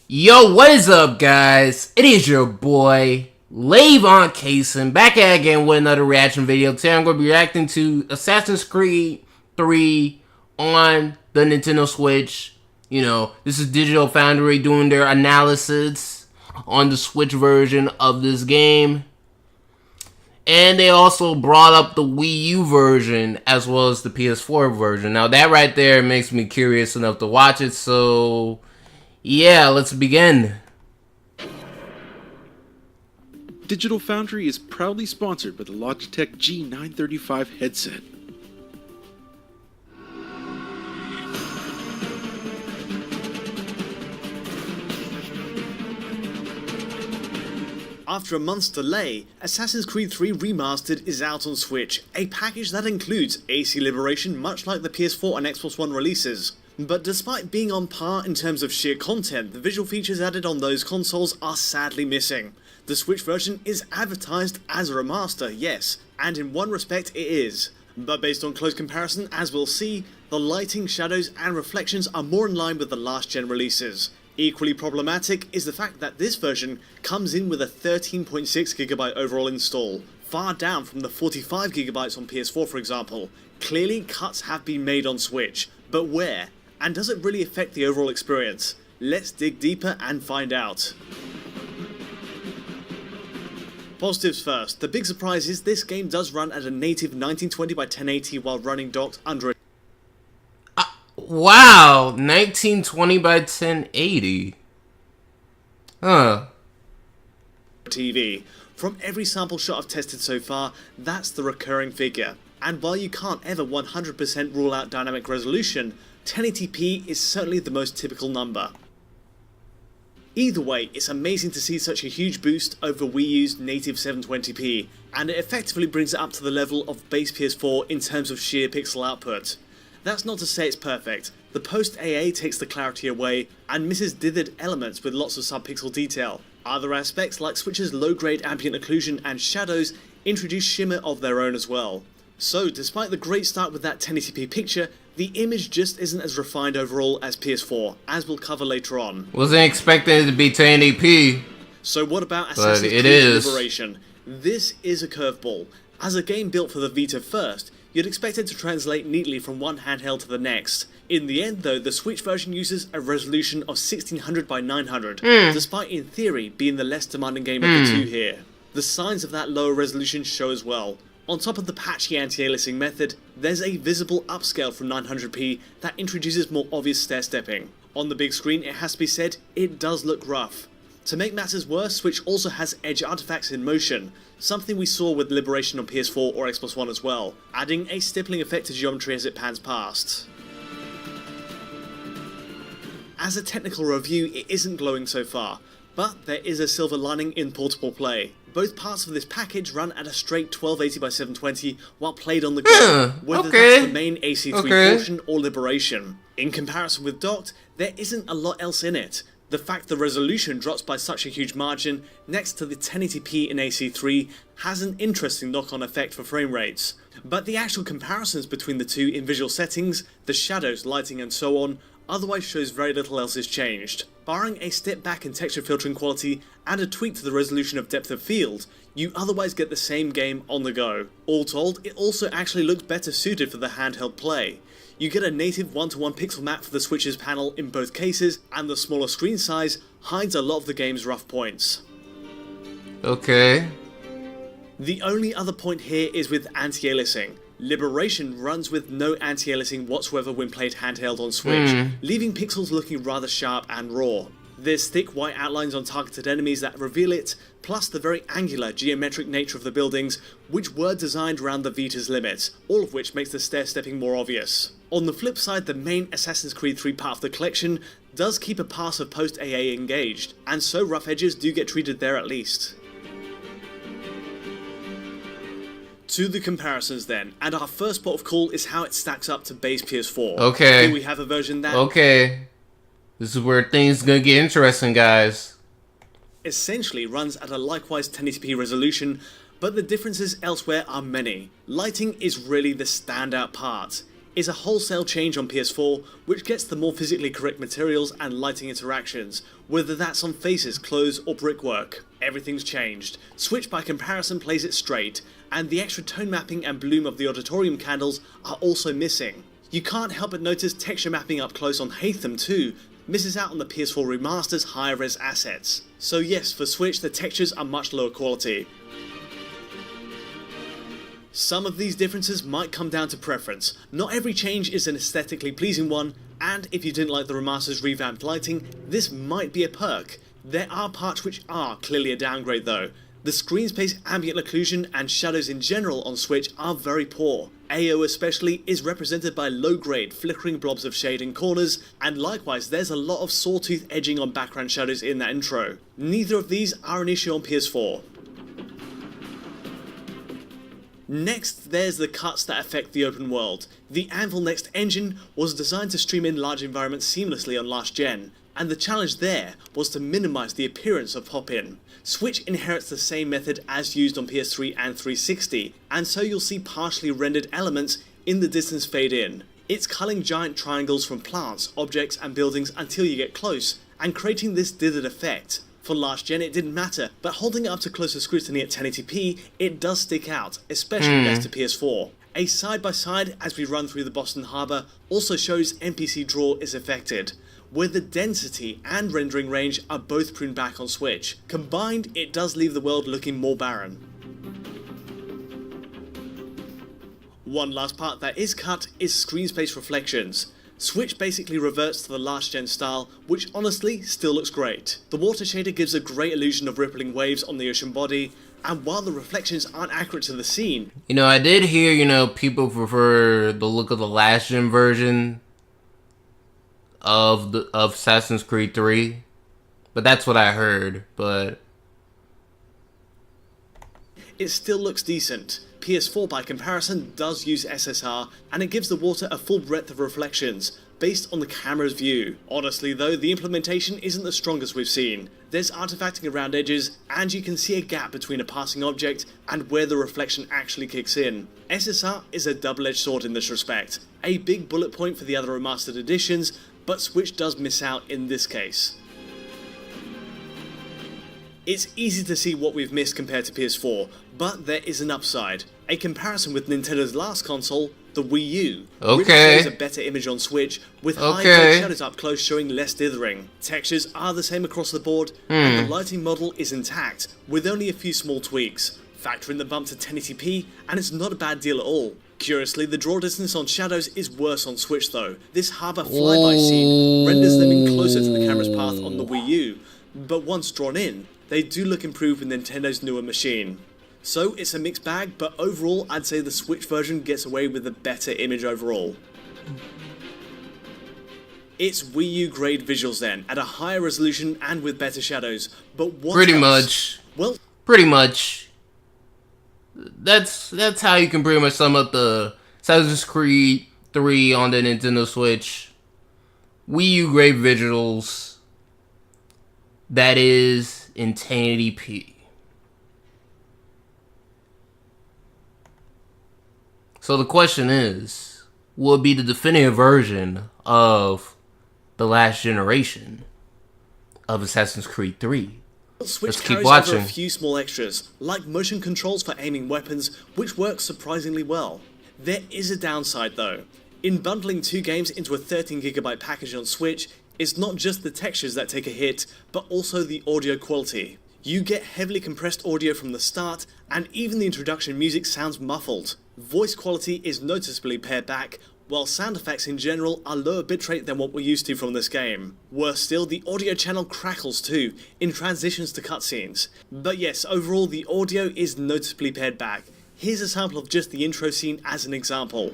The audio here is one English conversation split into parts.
Yo, what is up, guys? It is your boy, Levon Kaysen, back at again with another reaction video. Today I'm going to be reacting to Assassin's Creed 3 on the Nintendo Switch. You know, this is Digital Foundry doing their analysis on the Switch version of this game. And they also brought up the Wii U version as well as the PS4 version. Now that right there makes me curious enough to watch it, so yeah, let's begin. Digital Foundry is proudly sponsored by the Logitech G935 headset. After a month's delay, Assassin's Creed 3 Remastered is out on Switch, a package that includes AC Liberation much like the PS4 and Xbox One releases. But despite being on par in terms of sheer content, the visual features added on those consoles are sadly missing. The Switch version is advertised as a remaster, yes, and in one respect it is. But based on close comparison, as we'll see, the lighting, shadows and reflections are more in line with the last gen releases. Equally problematic is the fact that this version comes in with a 13.6GB overall install, far down from the 45GB on PS4 for example. Clearly cuts have been made on Switch, but where? And does it really affect the overall experience? Let's dig deeper and find out. Positives first, the big surprise is this game does run at a native 1920 by 1080 while running docked under a Wow, 1920 by 1080. Huh. TV. From every sample shot I've tested so far, that's the recurring figure. And while you can't ever 100% rule out dynamic resolution, 1080p is certainly the most typical number. Either way, it's amazing to see such a huge boost over Wii U's native 720p, and it effectively brings it up to the level of base PS4 in terms of sheer pixel output. That's not to say it's perfect. The post-AA takes the clarity away and misses dithered elements with lots of sub-pixel detail. Other aspects like Switch's low-grade ambient occlusion and shadows introduce shimmer of their own as well. So despite the great start with that 1080p picture, the image just isn't as refined overall as PS4, as we'll cover later on. Wasn't expecting it to be 1080p. So what about Assassin's Creed Liberation? This is a curveball. As a game built for the Vita first, you'd expect it to translate neatly from one handheld to the next. In the end though, the Switch version uses a resolution of 1600 by 900, despite in theory being the less demanding game of the two here. The signs of that lower resolution show as well. On top of the patchy anti-aliasing method, there's a visible upscale from 900p that introduces more obvious stair-stepping. On the big screen, it has to be said, it does look rough. To make matters worse, Switch also has edge artifacts in motion, something we saw with Liberation on PS4 or Xbox One as well, adding a stippling effect to geometry as it pans past. As a technical review, it isn't glowing so far, but there is a silver lining in portable play. Both parts of this package run at a straight 1280 by 720 while played on the go, whether that's the main AC3 portion or Liberation. In comparison with docked, there isn't a lot else in it. The fact the resolution drops by such a huge margin next to the 1080p in AC3 has an interesting knock-on effect for frame rates. But the actual comparisons between the two in visual settings, the shadows, lighting and so on, otherwise shows very little else is changed. Barring a step back in texture filtering quality and a tweak to the resolution of depth of field, you otherwise get the same game on the go. All told, it also actually looks better suited for the handheld play. You get a native 1:1 pixel map for the Switch's panel in both cases, and the smaller screen size hides a lot of the game's rough points. Okay. The only other point here is with anti-aliasing. Liberation runs with no anti-aliasing whatsoever when played handheld on Switch, leaving pixels looking rather sharp and raw. There's thick white outlines on targeted enemies that reveal it, plus the very angular, geometric nature of the buildings, which were designed around the Vita's limits, all of which makes the stair-stepping more obvious. On the flip side, the main Assassin's Creed 3 part of the collection does keep a pass of post-AA engaged, and so rough edges do get treated there at least. To the comparisons then, and our first port of call is how it stacks up to base PS4. Okay. Here we have a version that... Okay. This is where things gonna get interesting, guys. Essentially runs at a likewise 1080p resolution, but the differences elsewhere are many. Lighting is really the standout part. is a wholesale change on PS4, which gets the more physically correct materials and lighting interactions, whether that's on faces, clothes, or brickwork. Everything's changed. Switch by comparison plays it straight, and the extra tone mapping and bloom of the auditorium candles are also missing. You can't help but notice texture mapping up close on Hatham too, misses out on the PS4 Remaster's higher res assets. So yes, for Switch the textures are much lower quality. Some of these differences might come down to preference. Not every change is an aesthetically pleasing one, and if you didn't like the Remaster's revamped lighting, this might be a perk. There are parts which are clearly a downgrade though. The screen space, ambient occlusion, and shadows in general on Switch are very poor. AO especially is represented by low-grade, flickering blobs of shade in corners, and likewise there's a lot of sawtooth edging on background shadows in that intro. Neither of these are an issue on PS4. Next, there's the cuts that affect the open world. The Anvil Next engine was designed to stream in large environments seamlessly on last gen, and the challenge there was to minimize the appearance of pop-in. Switch inherits the same method as used on PS3 and 360, and so you'll see partially rendered elements in the distance fade in. It's culling giant triangles from plants, objects, and buildings until you get close, and creating this dithering effect. For last gen it didn't matter, but holding it up to closer scrutiny at 1080p, it does stick out, especially next to PS4. A side-by-side as we run through the Boston Harbour also shows NPC draw is affected, where the density and rendering range are both pruned back on Switch. Combined, it does leave the world looking more barren. One last part that is cut is screen space reflections. Switch basically reverts to the last gen style, which honestly still looks great. The water shader gives a great illusion of rippling waves on the ocean body, and while the reflections aren't accurate to the scene... I did hear, people prefer the look of the last gen version of Assassin's Creed 3, but that's what I heard, but... It still looks decent. PS4 by comparison does use SSR, and it gives the water a full breadth of reflections, based on the camera's view. Honestly though, the implementation isn't the strongest we've seen. There's artifacting around edges, and you can see a gap between a passing object and where the reflection actually kicks in. SSR is a double-edged sword in this respect. A big bullet point for the other remastered editions, but Switch does miss out in this case. It's easy to see what we've missed compared to PS4, but there is an upside. A comparison with Nintendo's last console, the Wii U, really shows a better image on Switch, with high-grade shadows up close showing less dithering. Textures are the same across the board, and the lighting model is intact, with only a few small tweaks. Factor in the bump to 1080p, and it's not a bad deal at all. Curiously, the draw distance on shadows is worse on Switch though. This harbour flyby scene renders them in closer to the camera's path on the Wii U, but once drawn in, they do look improved with Nintendo's newer machine. So it's a mixed bag, but overall I'd say the Switch version gets away with a better image overall. It's Wii U grade visuals then, at a higher resolution and with better shadows, but what Pretty else? much. Well, pretty much. That's how you can pretty much sum up the Assassin's Creed 3 on the Nintendo Switch. Wii U grade visuals. That is in 1080p. So the question is, will it be the definitive version of the last generation of Assassin's Creed 3? Switch carries over a few small extras, like motion controls for aiming weapons, which works surprisingly well. There is a downside though. In bundling two games into a 13GB package on Switch, it's not just the textures that take a hit, but also the audio quality. You get heavily compressed audio from the start, and even the introduction music sounds muffled. Voice quality is noticeably pared back, while sound effects in general are lower bitrate than what we're used to from this game. Worse still, the audio channel crackles too, in transitions to cutscenes. But yes, overall the audio is noticeably pared back. Here's a sample of just the intro scene as an example.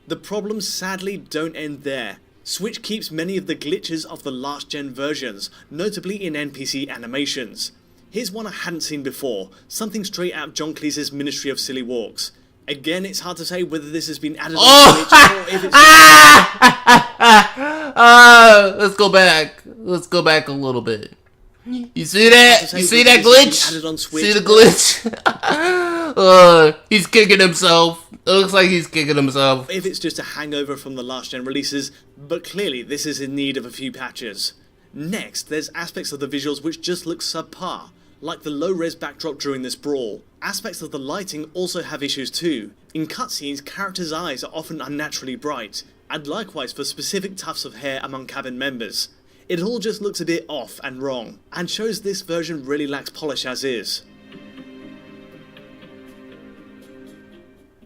The problems sadly don't end there. Switch keeps many of the glitches of the last gen versions, notably in NPC animations. Here's one I hadn't seen before, something straight out of John Cleese's Ministry of Silly Walks. Again, it's hard to say whether this has been added on Switch or if it's... Let's go back a little bit. You see that? You see that glitch? See the glitch? He's kicking himself. It looks like he's kicking himself. If it's just a hangover from the last gen releases, but clearly this is in need of a few patches. Next, there's aspects of the visuals which just look subpar, like the low-res backdrop during this brawl. Aspects of the lighting also have issues too. In cutscenes, characters' eyes are often unnaturally bright, and likewise for specific tufts of hair among cabin members. It all just looks a bit off and wrong, and shows this version really lacks polish as is.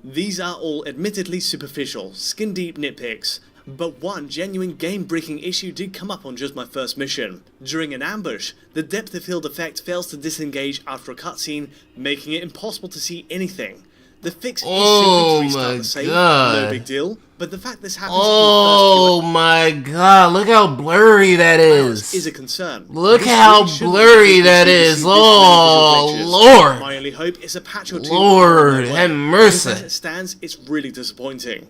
These are all admittedly superficial, skin-deep nitpicks, but one genuine game-breaking issue did come up on just my first mission. During an ambush, the depth of field effect fails to disengage after a cutscene, making it impossible to see anything. The fix is simply to restart the save, no big deal, but the fact this happens in the first few my god, look how blurry that is a concern. Look how blurry that is. Oh, Lord. My only hope is a patch or two. Lord, have mercy. As it stands, it's really disappointing.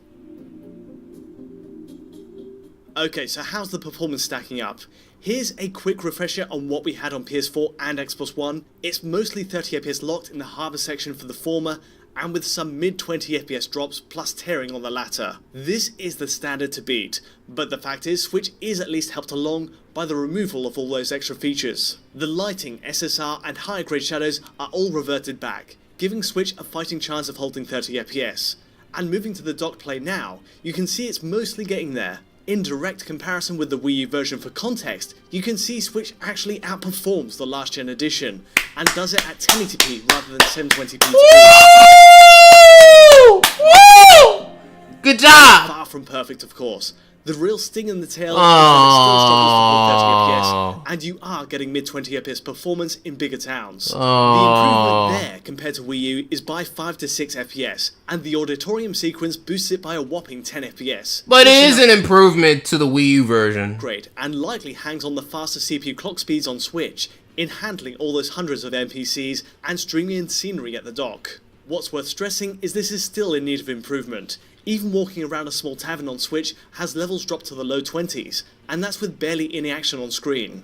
Okay, so how's the performance stacking up? Here's a quick refresher on what we had on PS4 and Xbox One. It's mostly 30 FPS locked in the harbour section for the former, and with some mid-20 FPS drops plus tearing on the latter. This is the standard to beat, but the fact is Switch is at least helped along by the removal of all those extra features. The lighting, SSR and higher grade shadows are all reverted back, giving Switch a fighting chance of holding 30 FPS. And moving to the dock play now, you can see it's mostly getting there. In direct comparison with the Wii U version for context, you can see Switch actually outperforms the last gen edition, and does it at 1080p rather than 720p. Woo! Good job! Far from perfect, of course. The real sting in the tail is that it still struggles to hold 30 FPS, and you are getting mid-20 FPS performance in bigger towns. The improvement there, compared to Wii U, is by 5 to 6 FPS, and the auditorium sequence boosts it by a whopping 10 FPS. But it is an improvement to the Wii U version. Great, and likely hangs on the faster CPU clock speeds on Switch, in handling all those hundreds of NPCs and streaming in scenery at the dock. What's worth stressing is this is still in need of improvement. Even walking around a small tavern on Switch has levels dropped to the low 20s, and that's with barely any action on screen.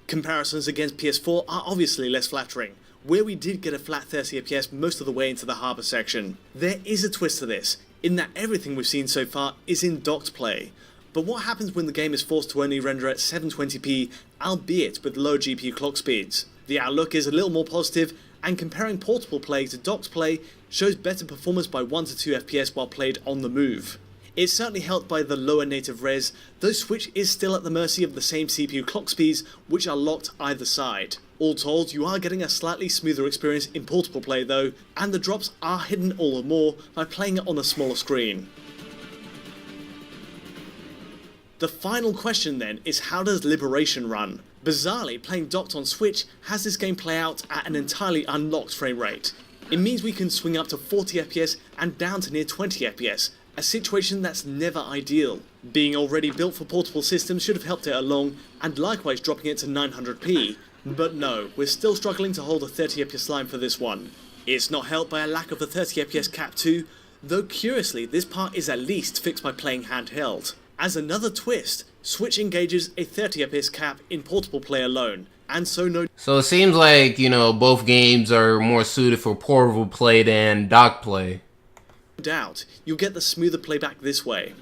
Comparisons against PS4 are obviously less flattering, where we did get a flat 30 FPS most of the way into the harbour section. There is a twist to this, in that everything we've seen so far is in docked play. But what happens when the game is forced to only render at 720p, albeit with low GPU clock speeds? The outlook is a little more positive, and comparing portable play to docked play shows better performance by 1 to 2 FPS while played on the move. It's certainly helped by the lower native res, though Switch is still at the mercy of the same CPU clock speeds, which are locked either side. All told, you are getting a slightly smoother experience in portable play though, and the drops are hidden all the more by playing it on a smaller screen. The final question then is, how does Liberation run? Bizarrely, playing docked on Switch has this game play out at an entirely unlocked frame rate. It means we can swing up to 40 FPS and down to near 20 FPS, a situation that's never ideal. Being already built for portable systems should have helped it along, and likewise dropping it to 900p. But no, we're still struggling to hold a 30 FPS line for this one. It's not helped by a lack of the 30 FPS cap too, though curiously this part is at least fixed by playing handheld. As another twist, Switch engages a 30 FPS cap in portable play alone, and so it seems like, both games are more suited for portable play than dock play. No doubt, you'll get the smoother playback this way.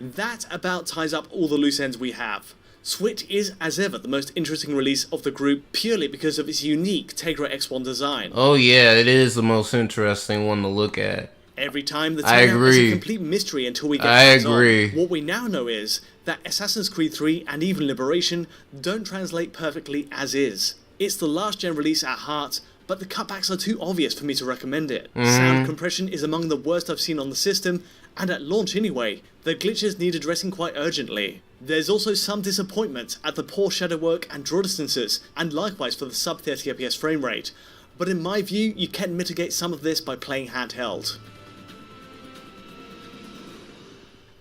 That about ties up all the loose ends we have. Switch is, as ever, the most interesting release of the group purely because of its unique Tegra X1 design. Oh yeah, it is the most interesting one to look at. Every time the turnout is a complete mystery until we get hands-on. What we now know is that Assassin's Creed 3 and even Liberation don't translate perfectly as is. It's the last gen release at heart, but the cutbacks are too obvious for me to recommend it. Sound compression is among the worst I've seen on the system, and at launch anyway, the glitches need addressing quite urgently. There's also some disappointment at the poor shadow work and draw distances, and likewise for the sub 30 FPS frame rate, but in my view you can mitigate some of this by playing handheld.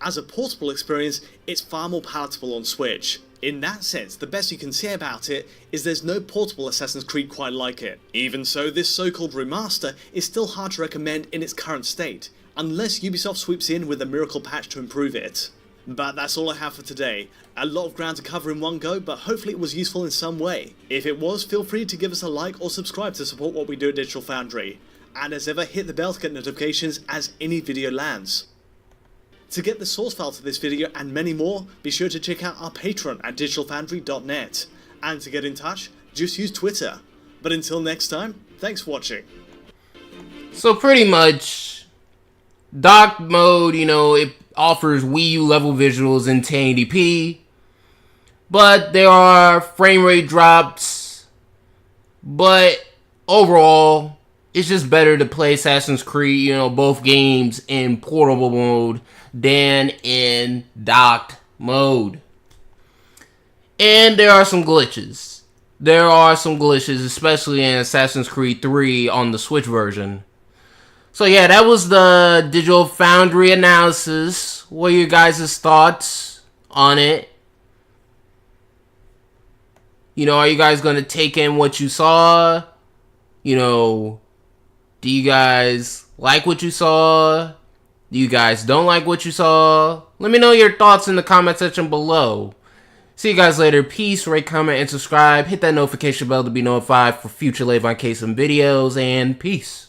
As a portable experience, it's far more palatable on Switch. In that sense, the best you can say about it is there's no portable Assassin's Creed quite like it. Even so, this so-called remaster is still hard to recommend in its current state, unless Ubisoft swoops in with a miracle patch to improve it. But that's all I have for today. A lot of ground to cover in one go, but hopefully it was useful in some way. If it was, feel free to give us a like or subscribe to support what we do at Digital Foundry. And as ever, hit the bell to get notifications as any video lands. To get the source file to this video and many more, be sure to check out our Patreon at digitalfoundry.net. And to get in touch, just use Twitter. But until next time, thanks for watching. So pretty much, dock mode, it offers Wii U level visuals in 1080p, but there are frame rate drops, but overall, it's just better to play Assassin's Creed, both games in portable mode than in docked mode. And there are some glitches. Especially in Assassin's Creed 3 on the Switch version. So yeah, that was the Digital Foundry analysis. What are your guys' thoughts on it? Are you guys going to take in what you saw? Do you guys like what you saw? Do you guys don't like what you saw? Let me know your thoughts in the comment section below. See you guys later. Peace, rate, comment, and subscribe. Hit that notification bell to be notified for future Live on Case videos, and peace.